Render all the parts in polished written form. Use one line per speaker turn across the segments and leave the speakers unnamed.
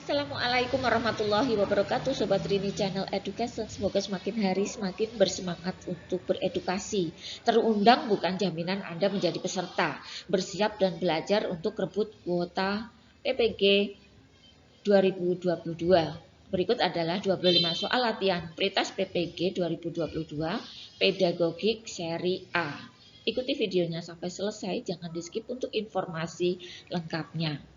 Assalamualaikum warahmatullahi wabarakatuh, Sobat Rini Channel Education. Semoga semakin hari semakin bersemangat untuk beredukasi. Terundang bukan jaminan Anda menjadi peserta. Bersiap dan belajar untuk rebut kuota PPG 2022. Berikut adalah 25 soal latihan Pretest PPG 2022 Pedagogik Seri A. Ikuti videonya sampai selesai, jangan di skip untuk informasi lengkapnya.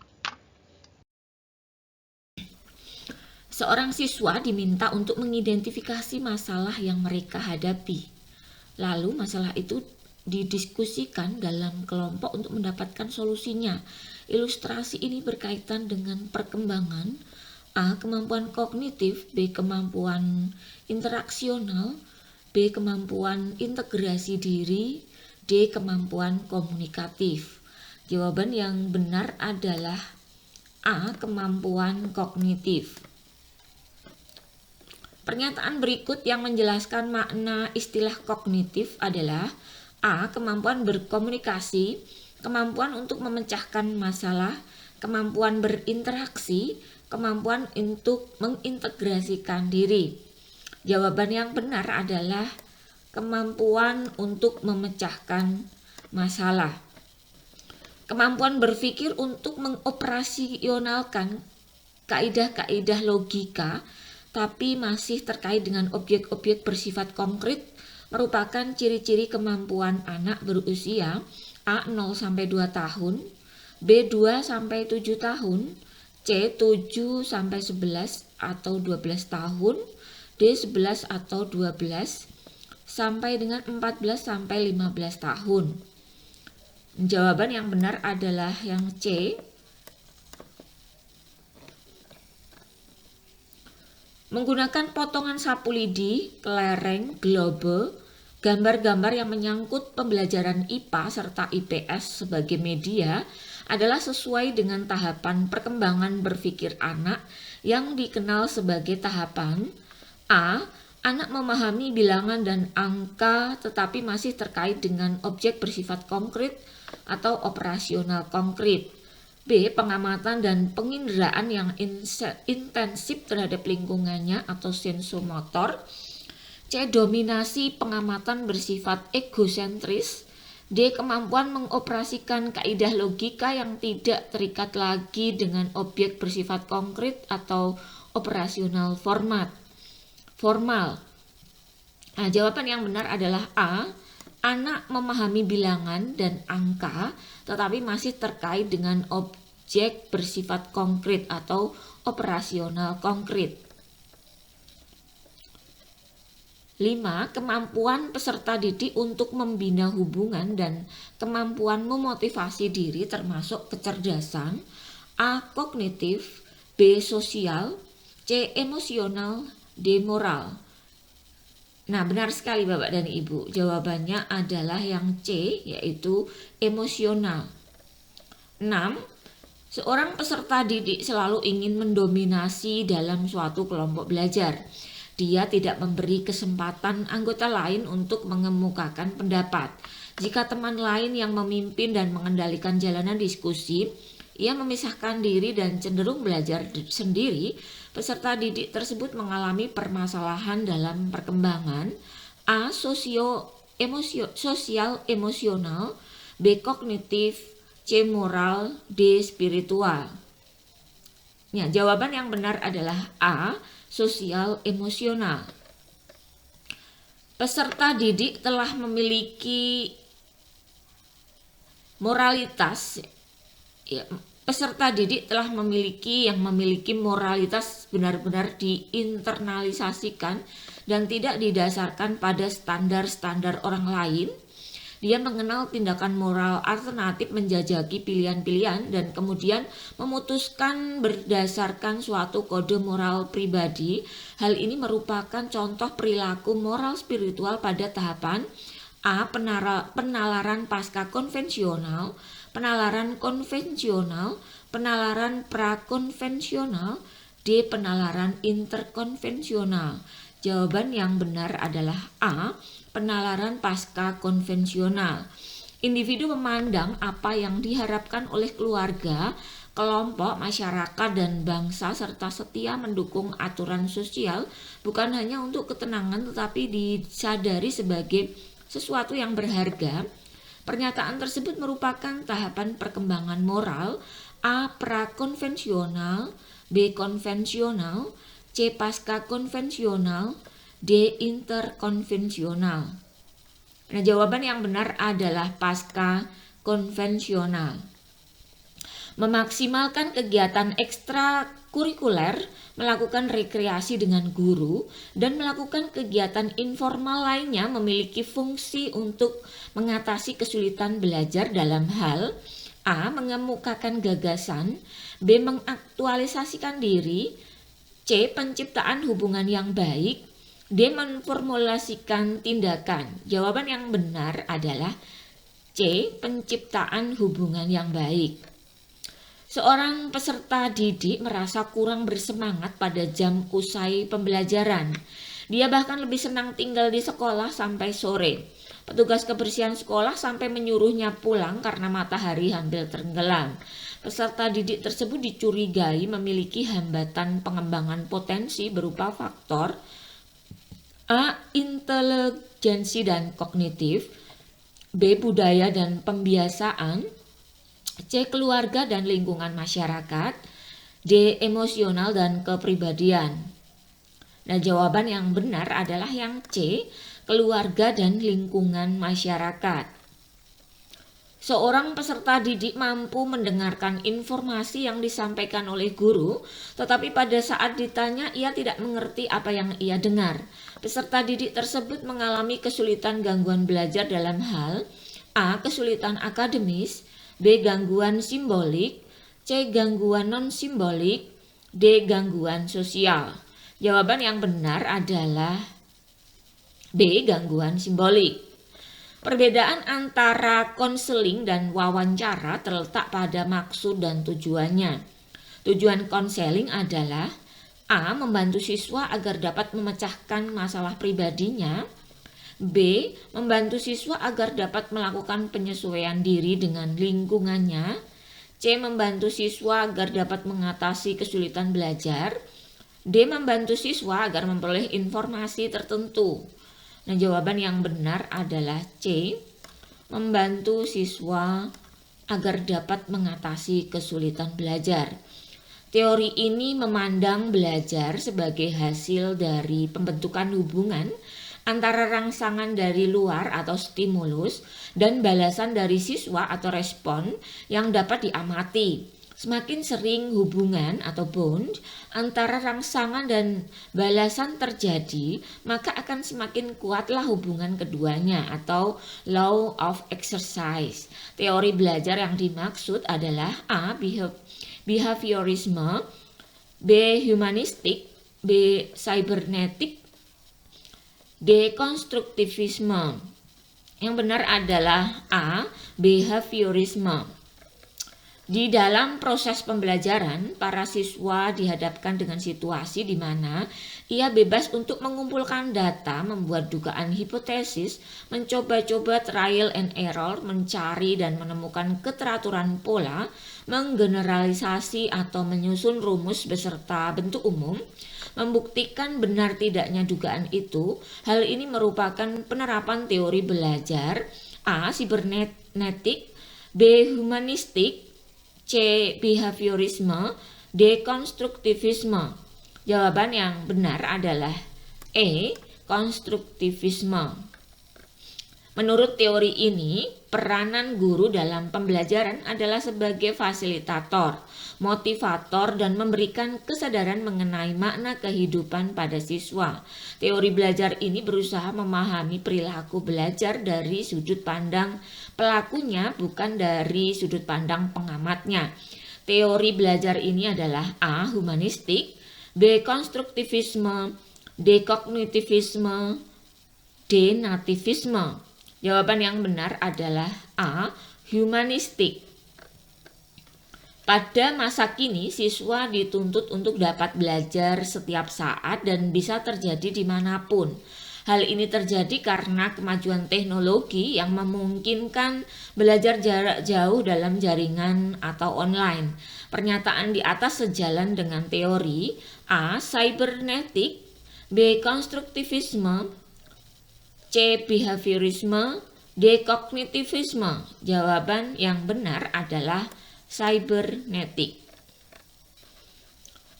Seorang siswa diminta untuk mengidentifikasi masalah yang mereka hadapi. Lalu masalah itu didiskusikan dalam kelompok untuk mendapatkan solusinya. Ilustrasi ini berkaitan dengan perkembangan A. Kemampuan kognitif, B. Kemampuan interaksional, B. Kemampuan integrasi diri, D. Kemampuan komunikatif. Jawaban yang benar adalah A. Kemampuan kognitif. Pernyataan berikut yang menjelaskan makna istilah kognitif adalah A. Kemampuan berkomunikasi, kemampuan untuk memecahkan masalah, kemampuan berinteraksi, kemampuan untuk mengintegrasikan diri. Jawaban yang benar adalah kemampuan untuk memecahkan masalah. Kemampuan berpikir untuk mengoperasionalkan kaidah-kaidah logika tapi masih terkait dengan objek-objek bersifat konkret merupakan ciri-ciri kemampuan anak berusia A 0-2 tahun, B 2-7 tahun, C 7-11 atau 12 tahun, D 11 atau 12 sampai dengan 14-15 tahun. Jawaban yang benar adalah yang C. Menggunakan potongan sapu lidi, kelereng, globe, gambar-gambar yang menyangkut pembelajaran IPA serta IPS sebagai media adalah sesuai dengan tahapan perkembangan berpikir anak yang dikenal sebagai tahapan A. Anak memahami bilangan dan angka tetapi masih terkait dengan objek bersifat konkret atau operasional konkret. B. Pengamatan dan penginderaan yang intensif terhadap lingkungannya atau sensomotor. C. Dominasi pengamatan bersifat egosentris. D. Kemampuan mengoperasikan kaidah logika yang tidak terikat lagi dengan objek bersifat konkret atau operasional formal. Nah, jawaban yang benar adalah A. Anak memahami bilangan dan angka tetapi masih terkait dengan objek bersifat konkret atau operasional konkret. 5. Kemampuan peserta didik untuk membina hubungan dan kemampuan memotivasi diri termasuk kecerdasan A. Kognitif, B. Sosial, C. Emosional, D. Moral. Nah, benar sekali Bapak dan Ibu. Jawabannya adalah yang C, yaitu emosional. 6. Seorang peserta didik selalu ingin mendominasi dalam suatu kelompok belajar. Dia tidak memberi kesempatan anggota lain untuk mengemukakan pendapat. Jika teman lain yang memimpin dan mengendalikan jalanan diskusi, ia memisahkan diri dan cenderung belajar sendiri. Peserta didik tersebut mengalami permasalahan dalam perkembangan A. Sosial emosional, B. Kognitif, C. Moral, D. Spiritual. Ya, jawaban yang benar adalah A. Sosial emosional. Peserta didik telah memiliki moralitas. Peserta didik telah memiliki moralitas benar-benar diinternalisasikan dan tidak didasarkan pada standar-standar orang lain. Dia mengenal tindakan moral alternatif menjajaki pilihan-pilihan dan kemudian memutuskan berdasarkan suatu kode moral pribadi. Hal ini merupakan contoh perilaku moral spiritual pada tahapan A. Penalaran pasca konvensional, penalaran konvensional, penalaran prakonvensional, D. Penalaran interkonvensional. Jawaban yang benar adalah A. Penalaran pasca konvensional. Individu memandang apa yang diharapkan oleh keluarga kelompok, masyarakat, dan bangsa serta setia mendukung aturan sosial bukan hanya untuk ketenangan tetapi disadari sebagai sesuatu yang berharga. Pernyataan tersebut merupakan tahapan perkembangan moral A. Prakonvensional, B. Konvensional, C. Pasca konvensional, D. Interkonvensional. Nah, jawaban yang benar adalah pasca konvensional. Memaksimalkan kegiatan ekstrakurikuler, melakukan rekreasi dengan guru, dan melakukan kegiatan informal lainnya memiliki fungsi untuk mengatasi kesulitan belajar dalam hal A. Mengemukakan gagasan, B. Mengaktualisasikan diri, C. Penciptaan hubungan yang baik, D. Memformulasikan tindakan. Jawaban yang benar adalah C. Penciptaan hubungan yang baik. Seorang peserta didik merasa kurang bersemangat pada jam usai pembelajaran. Dia bahkan lebih senang tinggal di sekolah sampai sore. Petugas kebersihan sekolah sampai menyuruhnya pulang karena matahari hampir tenggelam. Peserta didik tersebut dicurigai memiliki hambatan pengembangan potensi berupa faktor A. Intelijensi dan kognitif, B. Budaya dan pembiasaan, C. Keluarga dan lingkungan masyarakat, D. Emosional dan kepribadian. Nah, jawaban yang benar adalah yang C. Keluarga dan lingkungan masyarakat. Seorang peserta didik mampu mendengarkan informasi yang disampaikan oleh guru, tetapi pada saat ditanya ia tidak mengerti apa yang ia dengar. Peserta didik tersebut mengalami kesulitan gangguan belajar dalam hal A. Kesulitan akademis, B. Gangguan simbolik, C. Gangguan non-simbolik, D. Gangguan sosial. Jawaban yang benar adalah B. Gangguan simbolik. Perbedaan antara konseling dan wawancara terletak pada maksud dan tujuannya. Tujuan konseling adalah A. Membantu siswa agar dapat memecahkan masalah pribadinya, B. Membantu siswa agar dapat melakukan penyesuaian diri dengan lingkungannya, C. Membantu siswa agar dapat mengatasi kesulitan belajar, D. Membantu siswa agar memperoleh informasi tertentu. Nah, jawaban yang benar adalah C. Membantu siswa agar dapat mengatasi kesulitan belajar. Teori ini memandang belajar sebagai hasil dari pembentukan hubungan antara rangsangan dari luar atau stimulus dan balasan dari siswa atau respon yang dapat diamati. Semakin sering hubungan atau bond antara rangsangan dan balasan terjadi, maka akan semakin kuatlah hubungan keduanya atau law of exercise. Teori belajar yang dimaksud adalah A. Behaviorisme, B. Humanistik, B. Cybernetik, D. Konstruktivisme. Yang benar adalah A. Behaviorisme. Di dalam proses pembelajaran, para siswa dihadapkan dengan situasi di mana ia bebas untuk mengumpulkan data, membuat dugaan hipotesis, mencoba-coba trial and error, mencari dan menemukan keteraturan pola, menggeneralisasi atau menyusun rumus beserta bentuk umum, membuktikan benar tidaknya dugaan itu. Hal ini merupakan penerapan teori belajar A. Sibernetik, B. Humanistik, C. Behaviorisme, D. Konstruktivisme. Jawaban yang benar adalah E. Konstruktivisme. Menurut teori ini, peranan guru dalam pembelajaran adalah sebagai fasilitator, motivator, dan memberikan kesadaran mengenai makna kehidupan pada siswa. Teori belajar ini berusaha memahami perilaku belajar dari sudut pandang pelakunya, bukan dari sudut pandang pengamatnya. Teori belajar ini adalah A. Humanistik, B. Konstruktivisme, D. Kognitivisme, D. Nativisme. Jawaban yang benar adalah A. Humanistik. Pada masa kini, siswa dituntut untuk dapat belajar setiap saat dan bisa terjadi dimanapun. Hal ini terjadi karena kemajuan teknologi yang memungkinkan belajar jarak jauh dalam jaringan atau online. Pernyataan di atas sejalan dengan teori A. Cybernetik, B. Konstruktivisme, C. Behaviorisme, D. Kognitivisme. Jawaban yang benar adalah cybernetik.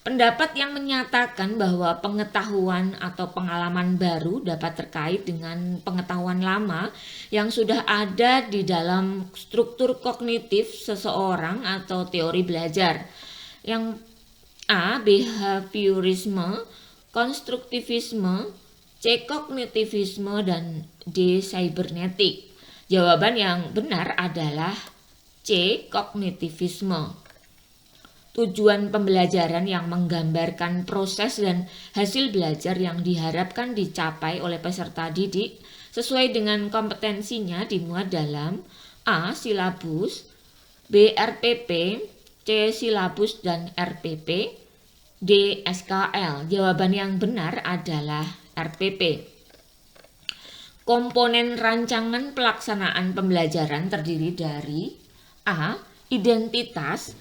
Pendapat yang menyatakan bahwa pengetahuan atau pengalaman baru dapat terkait dengan pengetahuan lama yang sudah ada di dalam struktur kognitif seseorang atau teori belajar. Yang A. Behaviorisme, konstruktivisme, C. Kognitivisme, dan D. Cybernetik. Jawaban yang benar adalah C. Kognitivisme. Tujuan pembelajaran yang menggambarkan proses dan hasil belajar yang diharapkan dicapai oleh peserta didik sesuai dengan kompetensinya dimuat dalam A. Silabus, B. RPP, C. Silabus dan RPP, D. SKL. Jawaban yang benar adalah RPP. Komponen rancangan pelaksanaan pembelajaran terdiri dari A. Identitas,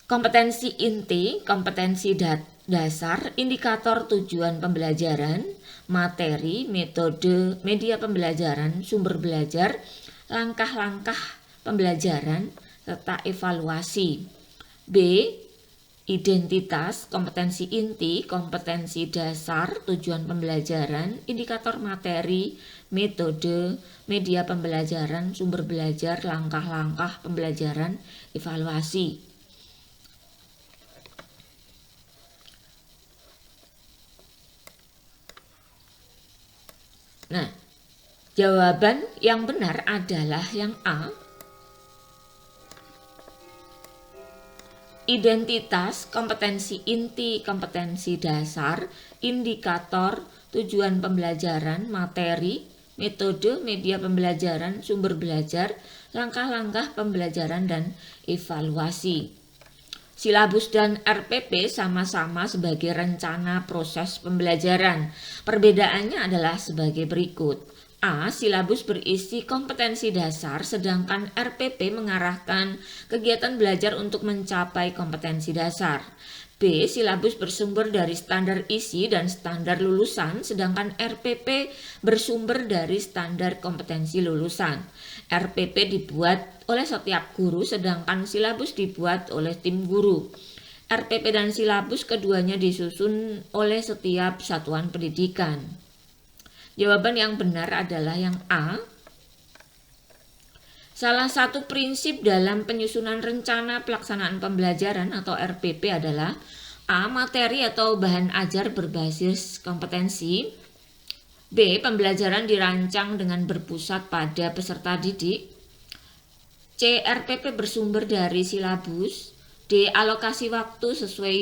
kompetensi inti, kompetensi dasar, indikator tujuan pembelajaran, materi, metode, media pembelajaran, sumber belajar, langkah-langkah pembelajaran, serta evaluasi. B. Identitas, kompetensi inti, kompetensi dasar, tujuan pembelajaran, indikator materi, metode, media pembelajaran, sumber belajar, langkah-langkah pembelajaran, evaluasi. Nah, jawaban yang benar adalah yang A. Identitas, kompetensi inti, kompetensi dasar, indikator, tujuan pembelajaran, materi, metode, media pembelajaran, sumber belajar, langkah-langkah pembelajaran, dan evaluasi. Silabus dan RPP sama-sama sebagai rencana proses pembelajaran. Perbedaannya adalah sebagai berikut. A. Silabus berisi kompetensi dasar, sedangkan RPP mengarahkan kegiatan belajar untuk mencapai kompetensi dasar. B. Silabus bersumber dari standar isi dan standar lulusan, sedangkan RPP bersumber dari standar kompetensi lulusan. RPP dibuat oleh setiap guru, sedangkan silabus dibuat oleh tim guru. RPP dan silabus keduanya disusun oleh setiap satuan pendidikan. Jawaban yang benar adalah yang A. Salah satu prinsip dalam penyusunan rencana pelaksanaan pembelajaran atau RPP adalah A. Materi atau bahan ajar berbasis kompetensi, B. Pembelajaran dirancang dengan berpusat pada peserta didik, C. RPP bersumber dari silabus, D. Alokasi waktu sesuai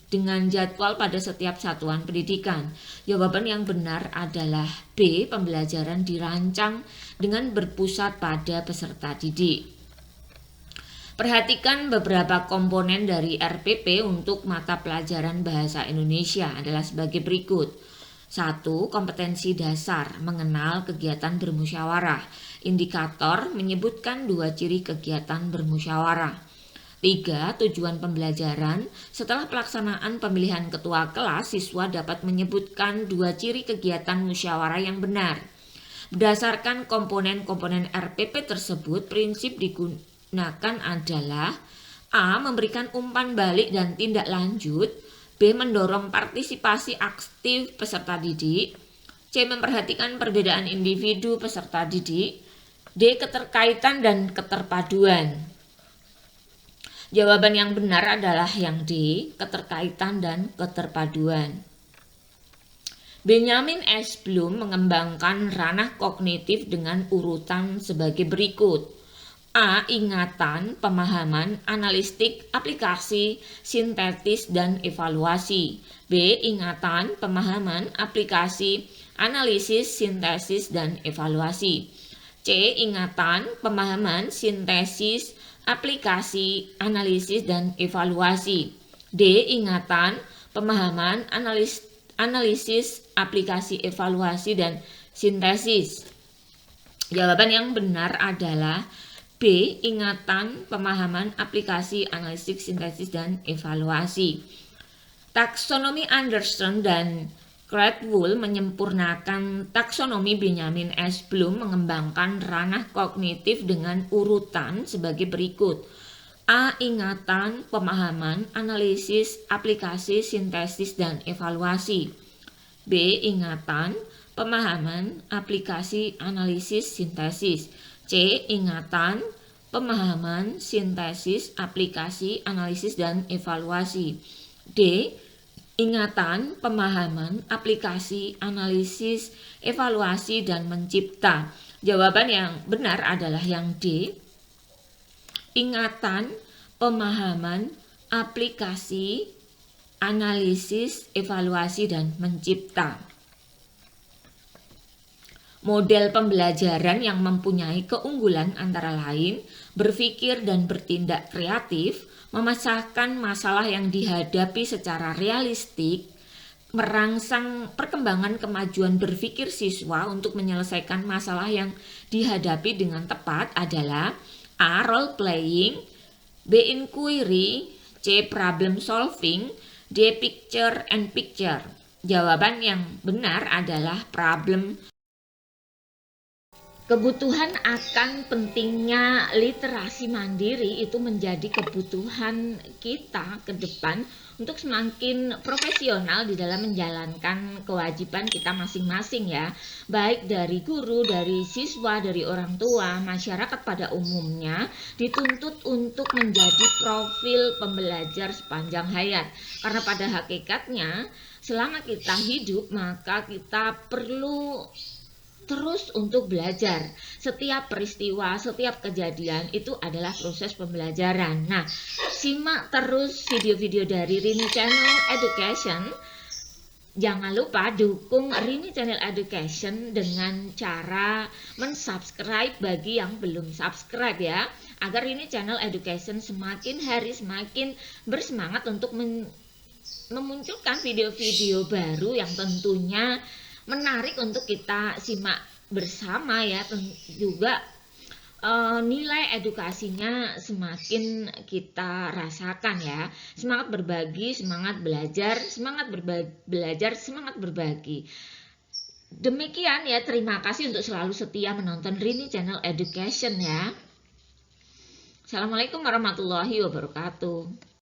dengan jadwal pada setiap satuan pendidikan. Jawaban yang benar adalah B. Pembelajaran dirancang dengan berpusat pada peserta didik. Perhatikan beberapa komponen dari RPP untuk mata pelajaran Bahasa Indonesia adalah sebagai berikut. 1. Kompetensi dasar, mengenal kegiatan bermusyawarah. Indikator menyebutkan 2 ciri kegiatan bermusyawarah. 3. Tujuan pembelajaran. Setelah pelaksanaan pemilihan ketua kelas, siswa dapat menyebutkan 2 ciri kegiatan musyawarah yang benar. Berdasarkan komponen-komponen RPP tersebut, prinsip digunakan adalah A. Memberikan umpan balik dan tindak lanjut, B. Mendorong partisipasi aktif peserta didik, C. Memperhatikan perbedaan individu peserta didik, D. Keterkaitan dan keterpaduan. Jawaban yang benar adalah yang D. Keterkaitan dan keterpaduan. Benjamin S. Bloom mengembangkan ranah kognitif dengan urutan sebagai berikut. A. Ingatan, pemahaman, analistik, aplikasi, sintetis, dan evaluasi. B. Ingatan, pemahaman, aplikasi, analisis, sintesis, dan evaluasi. C. Ingatan, pemahaman, sintesis, aplikasi, analisis, dan evaluasi. D. Ingatan, pemahaman, analisis, aplikasi, evaluasi, dan sintesis. Jawaban yang benar adalah B. Ingatan, pemahaman, aplikasi, analisis, sintesis, dan evaluasi. Taksonomi Anderson dan Cradwell menyempurnakan taksonomi. Benjamin S. Bloom mengembangkan ranah kognitif dengan urutan sebagai berikut. A. Ingatan, pemahaman, analisis, aplikasi, sintesis, dan evaluasi. B. Ingatan, pemahaman, aplikasi, analisis, sintesis. C. Ingatan, pemahaman, sintesis, aplikasi, analisis, dan evaluasi. D. Ingatan, pemahaman, aplikasi, analisis, evaluasi, dan mencipta. Jawaban yang benar adalah yang D. Ingatan, pemahaman, aplikasi, analisis, evaluasi, dan mencipta. Model pembelajaran yang mempunyai keunggulan antara lain berpikir dan bertindak kreatif, memecahkan masalah yang dihadapi secara realistik, merangsang perkembangan kemajuan berpikir siswa untuk menyelesaikan masalah yang dihadapi dengan tepat adalah A. Role playing, B. Inquiry, C. Problem solving, D. Picture and picture. Jawaban yang benar adalah problem. Kebutuhan akan pentingnya literasi mandiri itu menjadi kebutuhan kita ke depan untuk semakin profesional di dalam menjalankan kewajiban kita masing-masing ya, baik dari guru, dari siswa, dari orang tua, masyarakat pada umumnya dituntut untuk menjadi profil pembelajar sepanjang hayat. Karena pada hakikatnya selama kita hidup maka kita perlu terus untuk belajar. Setiap peristiwa, setiap kejadian itu adalah proses pembelajaran. Nah, simak terus video-video dari Rini Channel Education. Jangan lupa dukung Rini Channel Education dengan cara mensubscribe bagi yang belum subscribe ya, agar Rini Channel Education semakin hari semakin bersemangat untuk memunculkan video-video baru yang tentunya menarik untuk kita simak bersama ya. Juga nilai edukasinya semakin kita rasakan ya. Semangat berbagi, semangat belajar, semangat berbagi. Demikian ya, terima kasih untuk selalu setia menonton Rini Channel Education ya. Assalamualaikum warahmatullahi wabarakatuh.